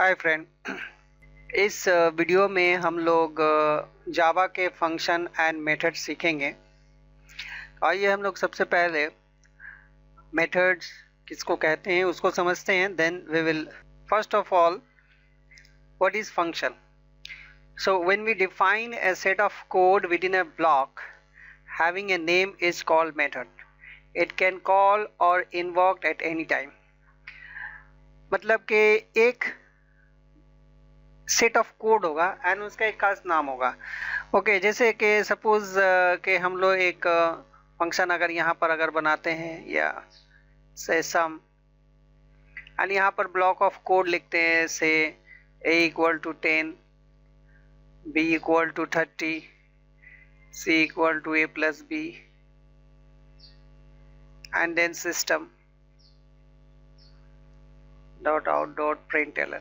Hi friend. इस video में हम लोग जावा के फंक्शन एंड मेथड सीखेंगे। आइए हम लोग सबसे पहले मेथड्स किसको कहते हैं उसको समझते हैं। Then we will first of all what is function. So when we define a set of code within a block having a name is called method. It can call or invoked at any time. मतलब कि एक set of code होगा and उसका एक खास नाम होगा। Okay जैसे कि सपोज कि हम लोग एक फंक्शन अगर यहाँ पर अगर बनाते हैं या से सम एंड यहाँ पर ब्लॉक ऑफ कोड लिखते हैं से a equal to 10, b equal to 30, c equal to a plus b and then system dot out dot println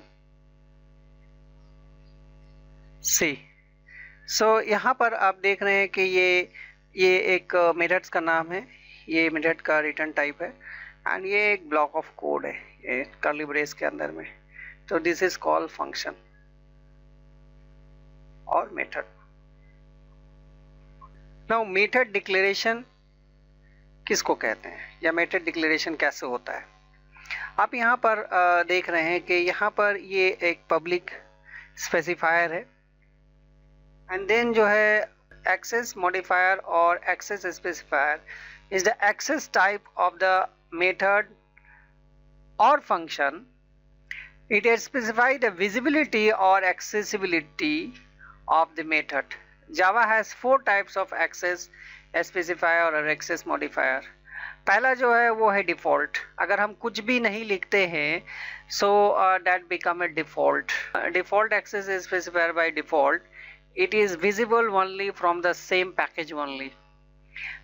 c. So यहाँ पर आप देख रहे हैं कि ये एक मेथड्स का नाम है, ये मेथड का रिटर्न टाइप है एंड ये एक ब्लॉक ऑफ कोड है ये कर्ली ब्रेस के अंदर में। तो दिस इज कॉल्ड फंक्शन और मेथड। नाउ मेथड डिक्लेरेशन किसको कहते हैं या मेथड डिक्लेरेशन कैसे होता है। आप यहाँ पर देख रहे हैं कि यहाँ पर ये एक पब्लिक स्पेसिफायर है एंड देन जो है एक्सेस मॉडिफायर और access specifier is the access type of the method or function. It specifies the visibility or accessibility of the method. Java has 4 types of access specifier और access modifier. पहला जो है वो है default. अगर हम कुछ भी नहीं लिखते हैं so that become a default. Default access specifier by default it is visible only from the same package only.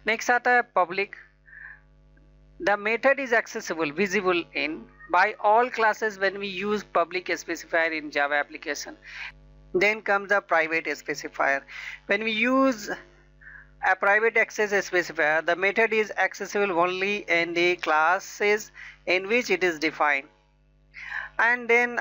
Next आता है public. The method is accessible, visible in by all classes when we use public specifier in Java application. Then comes the private specifier. When we use a private access specifier, the method is accessible only in the classes in which it is defined. And then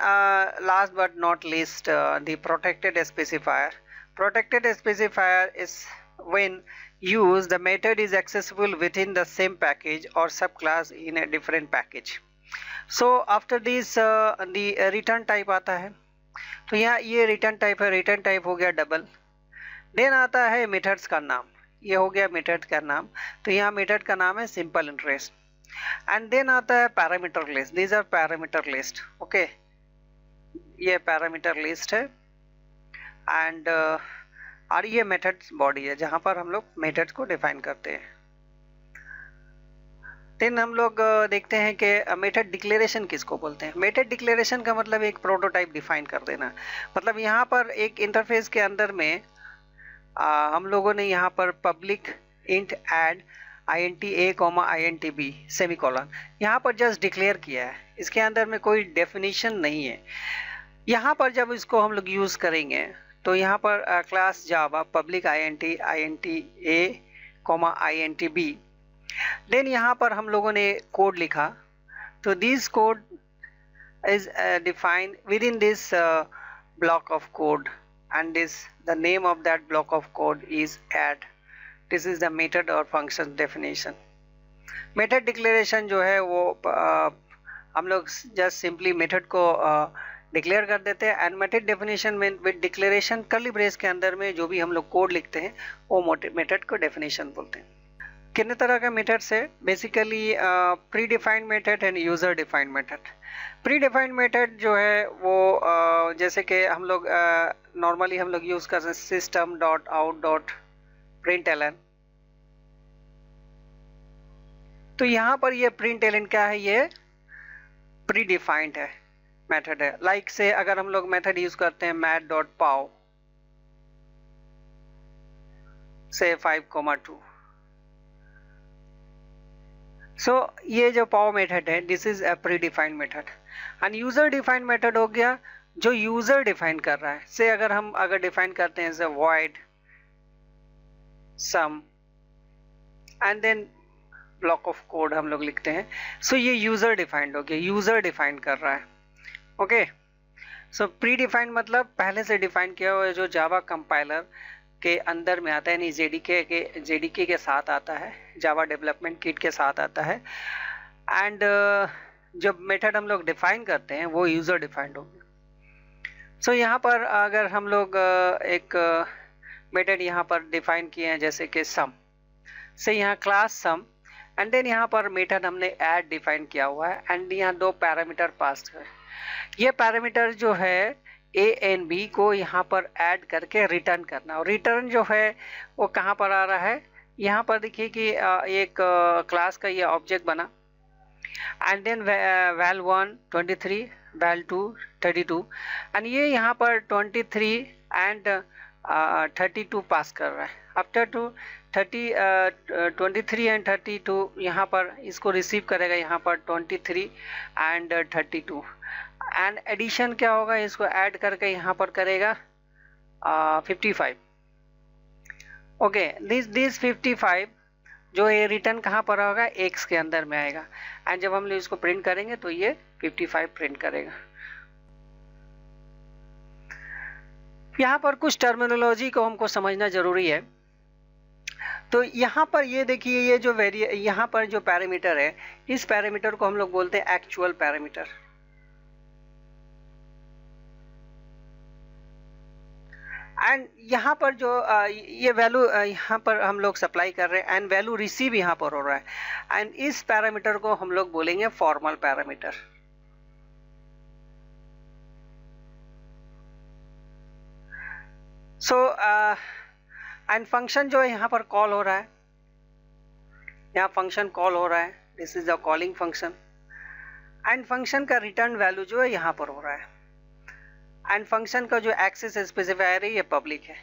last but not least the protected specifier. Protected specifier is when used the method is accessible within the same package or subclass in a different package. So after this the return type आता है। तो यहाँ ये return type है, return type हो गया double. Then आता है मेथड्स का नाम, ये हो गया मेथड का नाम। तो यहाँ मेथड का नाम है सिंपल इंटरेस्ट एंड देन आता है parameter list. These are parameter list. Okay ये पैरामीटर लिस्ट है एंड और ये मेथड्स बॉडी है जहां पर हम लोग मेथड्स को डिफाइन करते हैं। देन हम लोग देखते हैं कि मेथड डिक्लेरेशन किसको बोलते हैं। मेथड डिक्लेरेशन का मतलब एक प्रोटोटाइप डिफाइन कर देना। मतलब यहाँ पर एक इंटरफेस के अंदर में हम लोगों ने यहाँ पर public int add int a, int b semicolon यहाँ पर जस्ट डिक्लेयर किया है। इसके अंदर में कोई डेफिनेशन नहीं है। यहाँ पर जब इसको हम लोग यूज करेंगे तो यहाँ पर class Java public int a, int b। Then यहाँ पर हम लोगों ने कोड लिखा। तो this code is defined within this block of code and this the name of that block of code is add. This is the method और function definition. Method declaration जो है वो हम लोग जस्ट सिंपली मेथड को declare कर देते हैं एंड मेथड डेफिनेशन में विद डिक्लेरेशन कर्ली ब्रेस के अंदर में जो भी हम लोग कोड लिखते हैं वो मेथड को डेफिनेशन बोलते हैं। कितने तरह का मेथड्स है basically pre defined method and user defined method. Pre defined method जो है वो जैसे कि हम लोग नॉर्मली हम लोग यूज करते हैं system dot out dot println। तो यहाँ पर ये println क्या है, ये प्री डिफाइंड है मेथड है। लाइक से अगर हम लोग मेथड यूज करते हैं mat.pow से 5,2। सो ये जो पाव मेथड है this is a pre defined method and user defined method हो गया जो यूजर डिफाइन कर रहा है। से अगर हम डिफाइन करते हैं जैसे void sum and then block of code हम लोग लिखते हैं। सो ये यूजर डिफाइंड हो गया, यूजर डिफाइन कर रहा है। ओके सो प्री डिफाइंड मतलब पहले से डिफाइन किया हुआ है, जो जावा कंपाइलर के अंदर में आता है, यानी जेडीके के साथ आता है, जावा डेवलपमेंट किट के साथ आता है। एंड जब मेथड हम लोग डिफाइन करते हैं वो यूजर डिफाइंड होगी। सो यहाँ पर अगर हम लोग एक मेथड यहाँ पर डिफाइन किए हैं जैसे कि सम से, यहाँ क्लास सम, एंड देन यहाँ पर मेथड हमने ऐड डिफाइन किया हुआ है, एंड यहाँ 2 पैरामीटर पास है। ये पैरामीटर जो है ए एंड बी को यहाँ पर ऐड करके रिटर्न करना, और रिटर्न जो है वो कहाँ पर आ रहा है, यहाँ पर देखिए कि एक क्लास का ये ऑब्जेक्ट बना, and then val1 23, val2 32, and ये यहाँ पर 23 एंड 32 पास कर रहा है। आफ्टर 23 एंड 32 यहाँ पर इसको रिसीव करेगा, यहाँ पर 23 एंड 32, एंड एडिशन क्या होगा, इसको ऐड करके यहाँ पर करेगा 55। ओके, दिस 55 जो ये रिटर्न कहाँ पर होगा, एक्स के अंदर में आएगा, एंड जब हम लोग इसको प्रिंट करेंगे तो ये 55 प्रिंट करेगा। यहाँ पर कुछ टर्मिनोलॉजी को हमको समझना जरूरी है। तो यहाँ पर ये देखिए, ये जो यहाँ पर जो पैरामीटर है, इस पैरामीटर को हम लोग बोलते हैं एक्चुअल पैरामीटर। एंड यहाँ पर जो ये वैल्यू यहाँ पर हम लोग सप्लाई कर रहे हैं, एंड वैल्यू रिसीव यहाँ पर हो रहा है, एंड इस पैरामीटर को हम लोग बोलेंगे formal parameter. So and function जो है यहाँ पर कॉल हो रहा है, यहाँ फंक्शन कॉल हो रहा है, this is the calling function, and function का रिटर्न वैल्यू जो है यहाँ पर हो रहा है, एंड फंक्शन का जो एक्सेस स्पेसिफायर है ये पब्लिक है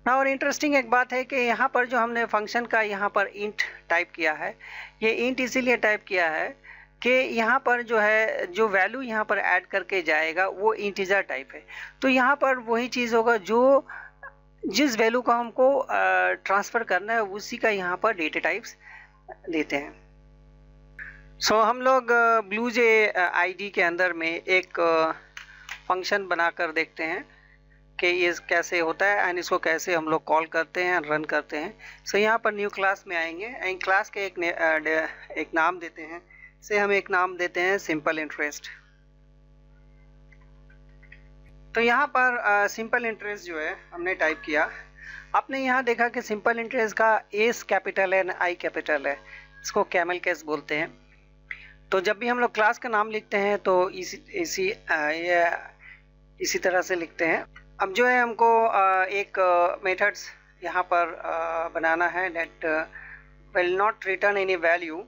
ना। और इंटरेस्टिंग एक बात है कि यहाँ पर जो हमने फंक्शन का यहाँ पर इंट टाइप किया है, ये इंट इसीलिए टाइप किया है कि यहाँ पर जो है जो वैल्यू यहाँ पर ऐड करके जाएगा वो इंटीजर टाइप है। तो यहाँ पर वही चीज़ होगा, जो जिस वैल्यू को हमको ट्रांसफ़र करना है उसी का यहाँ पर डेटा टाइप्स देते हैं। सो हम लोग ब्लूजे आईडी के अंदर में एक फंक्शन बनाकर देखते हैं कि ये कैसे होता है, एंड इसको कैसे हम लोग कॉल करते हैं, रन करते हैं। सो यहाँ पर न्यू क्लास में आएंगे, एंड क्लास के एक नाम देते हैं, से हम एक नाम देते हैं सिंपल इंटरेस्ट। तो यहाँ पर सिंपल इंटरेस्ट जो है हमने टाइप किया, आपने यहाँ देखा कि सिंपल इंटरेस्ट का एस कैपिटल है, आई कैपिटल है, इसको कैमल केस बोलते हैं। तो जब भी हम लोग क्लास का नाम लिखते हैं तो इसी तरह से लिखते हैं। अब जो है हमको एक मेथड्स यहाँ पर बनाना है, that will not return any value,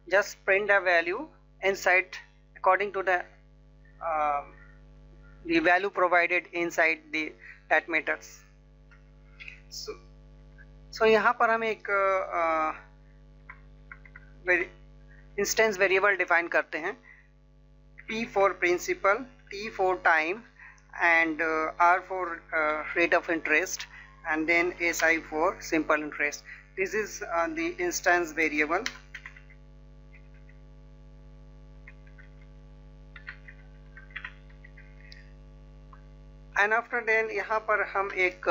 just print a value inside according to the value provided inside that methods. So यहाँ पर हम एक इंस्टेंस वेरिएबल डिफाइन करते हैं, P for principal, T for time, and R for rate of interest, and then SI for simple interest. This is the instance variable. And after then यहाँ पर हम एक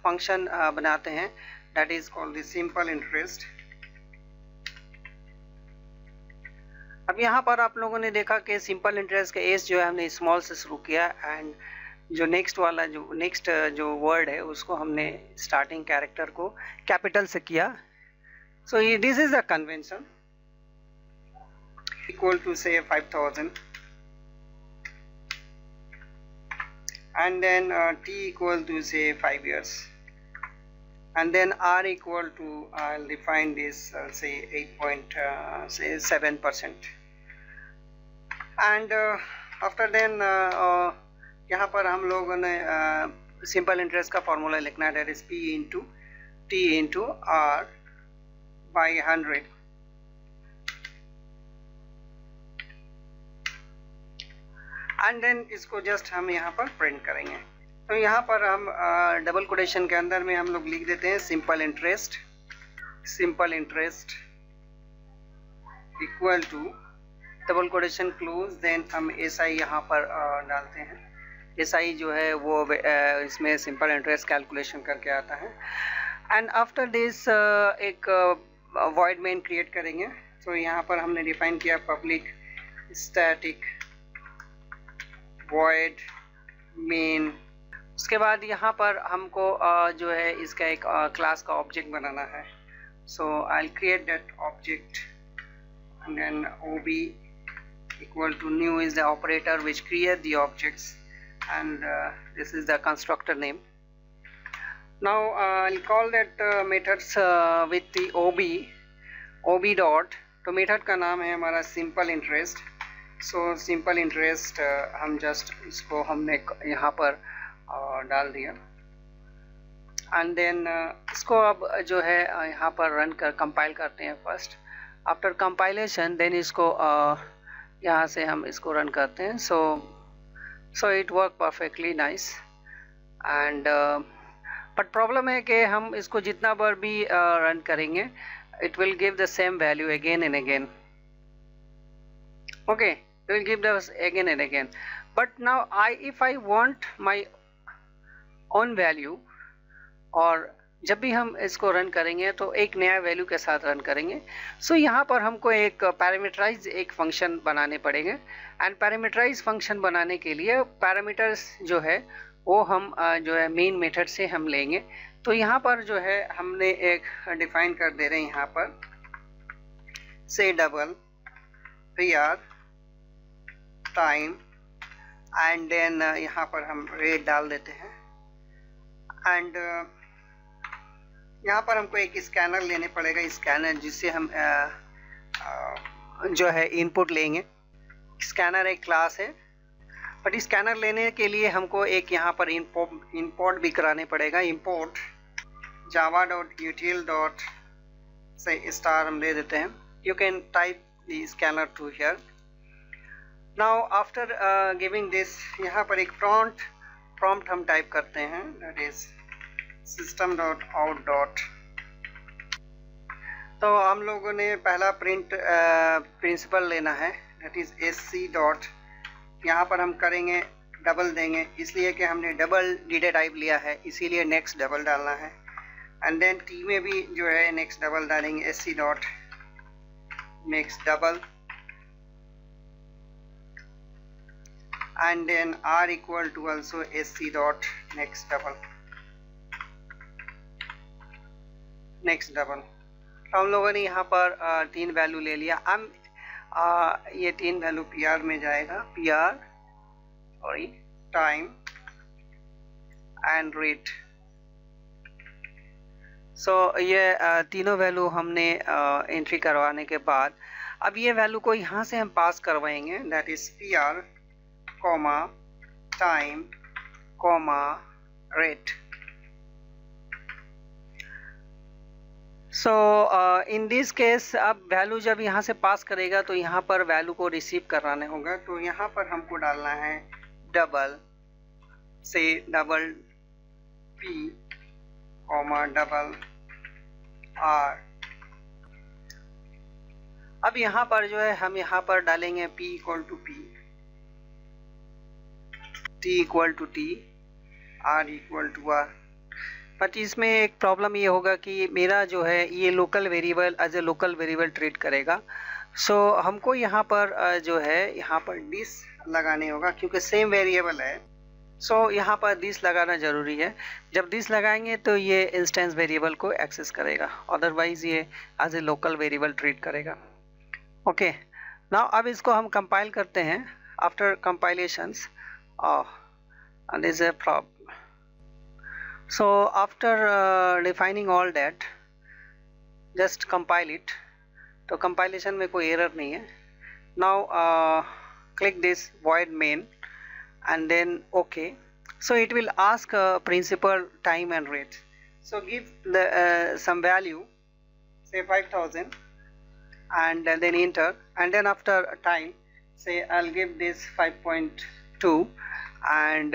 फंक्शन बनाते हैं, that is called the simple interest. अब यहाँ पर आप लोगों ने देखा कि सिंपल इंटरेस्ट का एस जो है हमने स्मॉल से शुरू किया, एंड जो नेक्स्ट जो वर्ड है उसको हमने स्टार्टिंग कैरेक्टर को कैपिटल से किया। So this is the convention, equal to से 5000, and then T equal to say 5 years, and then R equal to I'll define this say 8.7%, and after then यहाँ पर हम लोगों ने सिंपल इंटरेस्ट का फॉर्मूला लिखना है, that is P into T into R by 100, and then इसको just हम यहाँ पर प्रिंट करेंगे। तो यहाँ पर हम डबल कोटेशन के अंदर में हम लोग लिख देते हैं simple interest equal to double quotation close, then हम SI यहाँ पर डालते हैं, SI जो है वो इसमें सिंपल इंटरेस्ट कैलकुलेशन करके आता है। एंड आफ्टर दिस एक वॉइड मेन क्रिएट करेंगे। तो यहाँ पर हमने डिफाइन किया पब्लिक स्टैटिक वॉइड मेन। उसके बाद यहाँ पर हमको जो है इसका एक क्लास का ऑब्जेक्ट बनाना है। So I create that object and then OB equal to new is the operator which create the objects, and this is the constructor name. Now I'll call that methods with the OB dot। तो method का नाम है हमारा simple interest. So simple interest हम just इसको हमने यहाँ पर डाल दिया एंड देन इसको अब जो है यहाँ पर रन कर कंपाइल करते हैं फर्स्ट। आफ्टर कंपाइलेशन देन इसको यहाँ से हम इसको रन करते हैं। So it work perfectly nice and but problem है कि हम इसको जितना बार भी रन करेंगे it will give the same value again and again. Okay, it will give this again and again. But now if I want my own value, और जब भी हम इसको रन करेंगे तो एक नया वैल्यू के साथ रन करेंगे। सो यहाँ पर हमको एक पैरामीटराइज एक फंक्शन बनाने पड़ेंगे एंड पैरामीटराइज फंक्शन बनाने के लिए पैरामीटर्स जो है वो हम जो है मेन मेथड से हम लेंगे। तो यहाँ पर जो है हमने एक डिफाइन कर दे रहे हैं यहाँ पर से double PR time and then यहाँ पर हम रेट डाल देते हैं एंड यहाँ पर हमको एक स्कैनर लेने पड़ेगा, स्कैनर जिससे हम जो है इनपुट लेंगे। स्कैनर एक क्लास है बट स्कैनर लेने के लिए हमको एक यहाँ पर इंपोर्ट भी कराने पड़ेगा। Import java.util. से स्टार हम ले देते हैं। You can type the scanner to here. Now after giving this यहाँ पर एक प्रॉम्प्ट हम टाइप करते हैं, दैट इज system.out. तो हम लोगों ने पहला प्रिंसिपल लेना है, दैट इज SC डॉट। यहाँ पर हम करेंगे डबल देंगे, इसलिए कि हमने डबल डेटा टाइप लिया है इसीलिए नेक्स्ट डबल डालना है एंड देन T में भी जो है नेक्स्ट डबल डालेंगे, SC dot next double and then R equal to also SC dot next double next double. तो हम लोगों ने यहाँ पर 3 वैल्यू ले लिया। हम ये 3 वैल्यू PR में जाएगा, टाइम एंड रेट। सो ये तीनों वैल्यू हमने एंट्री करवाने के बाद अब ये वैल्यू को यहाँ से हम पास करवाएंगे, that is PR comma time comma rate. So in this case अब वैल्यू जब यहाँ से पास करेगा तो यहाँ पर वैल्यू को रिसीव कराना होगा। तो यहाँ पर हमको डालना है डबल से double P comma double R। अब यहाँ पर जो है हम यहाँ पर डालेंगे P equal to P, T equal to T, R equal to R। But इसमें एक प्रॉब्लम ये होगा कि मेरा जो है ये local variable as a local variable treat करेगा। सो हमको यहाँ पर जो है यहाँ पर दिस लगाने होगा क्योंकि सेम वेरिएबल है। सो यहाँ पर दिस लगाना ज़रूरी है। जब दिस लगाएंगे तो ये इंस्टेंस वेरिएबल को एक्सेस करेगा, अदरवाइज ये as a local variable treat करेगा। ओके, नाउ अब इसको हम कंपाइल करते हैं। After compilations this is a problem. So after defining all that, just compile it. तो compilation में कोई error नहीं है। Now click this void main and then OK. So it will ask principal, time and rate. So give the some value, say 5000, and then enter. And then after time, say I'll give this 5.2. and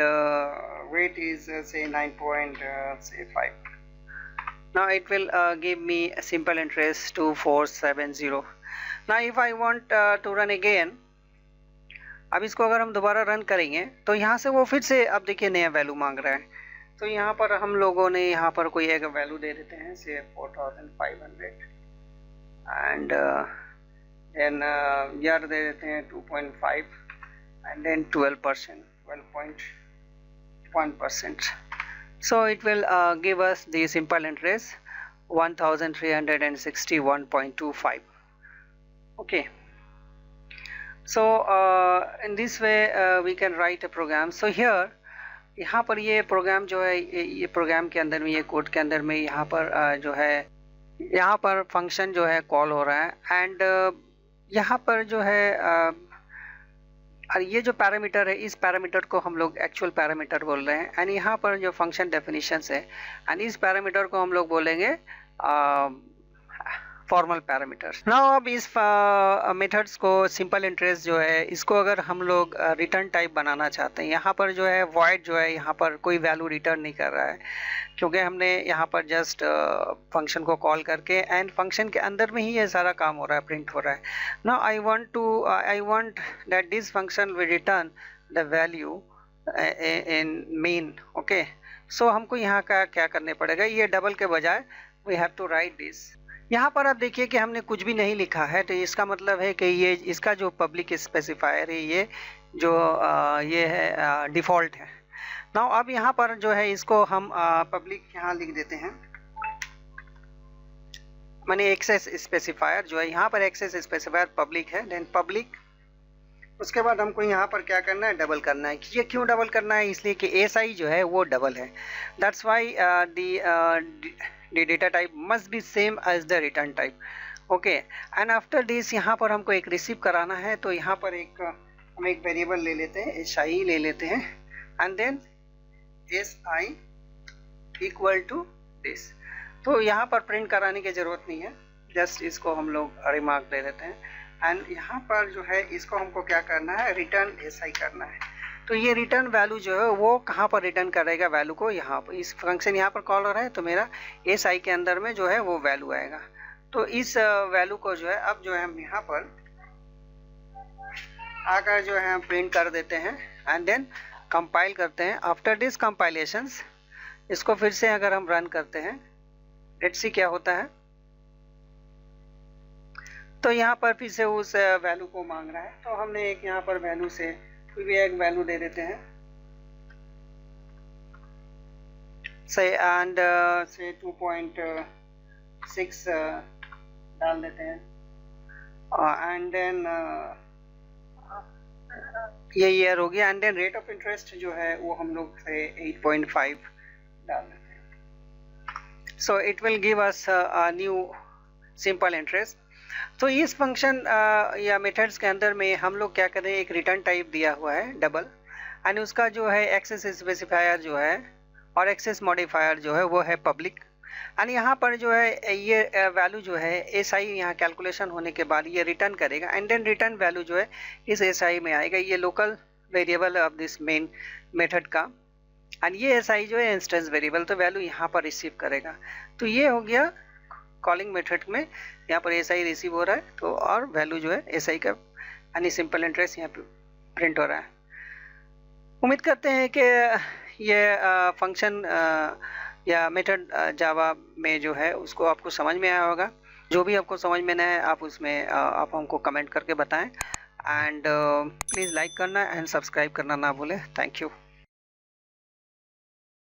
rate is say 9.5. Now it will give me a simple interest 2470. Now if I want to run again, अब इसको अगर हम दोबारा run करेंगे तो यहाँ से वो फिर से अब देखिए नया वैल्यू मांग रहा है। तो यहाँ पर हम लोगों ने यहाँ पर कोई एक वैल्यू दे देते हैं, से 4500 एंड देन ईयर दे देते हैं 2.5 and then 12%, 12.1%. So it will give us the simple interest 1361.25. Okay, so in this way we can write a program. So here यहाँ पर ये प्रोग्राम जो है, ये प्रोग्राम के अंदर में, ये कोड के अंदर में यहाँ पर जो है, यहाँ पर फंक्शन जो है कॉल हो रहा है एंड यहाँ पर जो है और ये जो पैरामीटर है, इस पैरामीटर को हम लोग एक्चुअल पैरामीटर बोल रहे हैं एंड यहाँ पर जो फंक्शन डेफिनेशंस है एंड इस पैरामीटर को हम लोग बोलेंगे फॉर्मल पैरामीटर्स। नाउ अब इस मेथड्स को सिंपल इंटरेस्ट जो है, इसको अगर हम लोग रिटर्न टाइप बनाना चाहते हैं, यहाँ पर जो है वॉइड जो है, यहाँ पर कोई वैल्यू रिटर्न नहीं कर रहा है क्योंकि हमने यहाँ पर जस्ट फंक्शन को कॉल करके एंड फंक्शन के अंदर में ही ये सारा काम हो रहा है, प्रिंट हो रहा है। Now I want that this function will return the value in main. Okay, so हमको यहाँ का क्या करने पड़ेगा, ये डबल के बजाय we have to write this. यहाँ पर आप देखिए कि हमने कुछ भी नहीं लिखा है, तो इसका मतलब है कि ये इसका जो पब्लिक स्पेसिफायर है, ये जो ये है डिफ़ॉल्ट है। नाउ अब यहाँ पर जो है इसको हम पब्लिक यहाँ लिख देते हैं, माने एक्सेस स्पेसिफायर जो है, यहाँ पर एक्सेस स्पेसिफायर पब्लिक है, देन पब्लिक। उसके बाद हमको यहाँ पर क्या करना है, डबल करना है। ये क्यों डबल करना है, इसलिए कि एसआई जो है वो डबल है, that's why the data type must be same as the return type. Okay, and after this यहाँ पर हमको एक रिसीव कराना है, तो यहाँ पर हम एक वेरिएबल ले लेते हैं, SI ले लेते हैं and then SI equal to this. तो यहाँ पर प्रिंट कराने की ज़रूरत नहीं है, जस्ट इसको हम लोग रिमार्क दे देते हैं एंड यहाँ पर जो है इसको हमको क्या करना है, रिटर्न SI करना है। तो ये रिटर्न वैल्यू जो है वो कहाँ पर रिटर्न करेगा वैल्यू को, यहाँ पर इस फंक्शन यहाँ पर कॉल हो रहा है, तो मेरा SI के अंदर में जो है वो वैल्यू आएगा। तो इस वैल्यू को जो है अब जो है हम यहाँ पर आकर जो है हम प्रिंट कर देते हैं एंड देन कंपाइल करते हैं। आफ्टर दिस कंपाइलेशंस इसको फिर से अगर हम रन करते हैं, लेट्स सी क्या होता है। तो यहाँ पर फिर से उस वैल्यू को मांग रहा है, तो हमने एक यहाँ पर वैल्यू से कोई भी एक वैल्यू दे देते हैं, से एंड से 2.6 डाल देते हैं एंड देन ये ईयर हो गया and then rate of interest जो है वो हम लोग से 8.5 डाल देते हैं। So it will give us a new simple interest. तो इस फंक्शन या मेथड्स के अंदर में हम लोग क्या करें, एक रिटर्न टाइप दिया हुआ है डबल एंड उसका जो है एक्सेस स्पेसिफायर जो है और एक्सेस मॉडिफायर जो है वो है पब्लिक एंड यहाँ पर जो है ये वैल्यू जो है SI यहाँ कैलकुलेशन होने के बाद ये रिटर्न करेगा एंड देन रिटर्न वैल्यू जो है इस SI में आएगा, ये local variable of this main method का एंड ये SI जो है इंस्टेंस वेरिएबल, तो वैल्यू यहाँ पर रिसीव करेगा। तो ये हो गया कॉलिंग मेथड में, यहाँ पर SI रिसीव हो रहा है, तो और वैल्यू जो है SI का यानी सिंपल इंटरेस्ट यहाँ पे प्रिंट हो रहा है। उम्मीद करते हैं कि ये फंक्शन या मेथड जावा में जो है उसको आपको समझ में आया होगा। जो भी आपको समझ में ना है आप उसमें आप हमको कमेंट करके बताएं एंड प्लीज़ लाइक करना एंड सब्सक्राइब करना ना भूलें। Thank you.